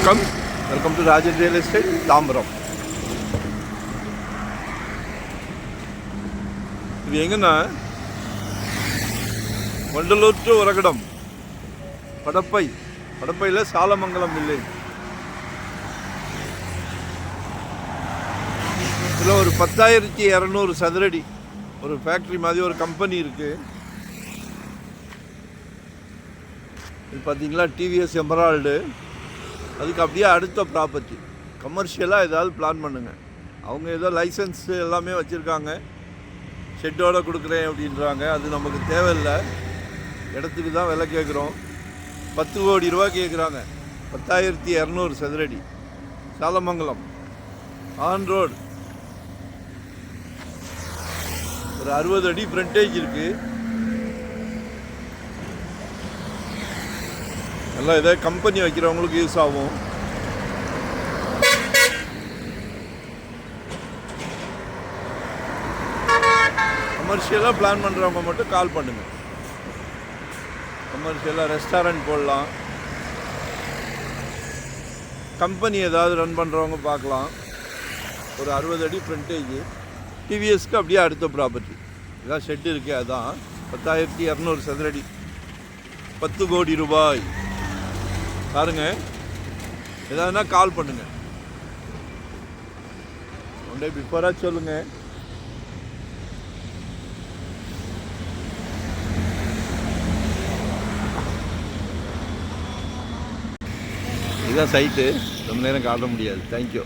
Welcome to Rajan real estate Tambaram. இது எங்கன்னா Vandalur to Uragadam படப்பையில் Salamangalam village. இதில் ஒரு 10,200 சதுரடி ஒரு ஃபேக்ட்ரி மாதிரி ஒரு கம்பெனி இருக்குது. இது பார்த்தீங்களா டிவிஎஸ் எமரால்டு. அதுக்கு அப்படியே அடுத்த ப்ராப்பர்ட்டி கமர்ஷியலாக ஏதாவது பிளான் பண்ணுங்கள். அவங்க ஏதோ லைசன்ஸ் எல்லாமே வச்சுருக்காங்க, ஷெட்டோடு கொடுக்குறேன் அப்படின்றாங்க. அது நமக்கு தேவையில்லை, இடத்துக்கு தான் விலை கேட்குறோம். 10 கோடி ரூபா கேட்குறாங்க. 10,200 சதுரடி சாலமங்கலம் ஆன் ரோடு. ஒரு 60 அடி ஃப்ரண்டேஜ் இருக்குது. நல்லா ஏதாவது கம்பெனி வைக்கிறவங்களுக்கு யூஸ் ஆகும். கமர்ஷியலாக பிளான் பண்ணுறவங்க மட்டும் கால் பண்ணுங்கள். கமர்ஷியலாக ரெஸ்டாரண்ட் போடலாம், கம்பெனி ஏதாவது ரன் பண்ணுறவங்க பார்க்கலாம். ஒரு 60 அடி ஃப்ரண்டேஜ் டிவிஎஸ்க்கு அப்படியே அடுத்த ப்ராப்பர்ட்டி. இதான் ஷெட்டு இருக்குது. அதுதான் 10,200 சதுரடி 10 கோடி ரூபாய். பாருங்க, ஏதாவதுனா கால் பண்ணுங்க. ஒன் டே பிஃபோராக சொல்லுங்க. இதுதான் சைட்டு. ரொம்ப நேரம் காட்ட முடியாது. தேங்க்யூ.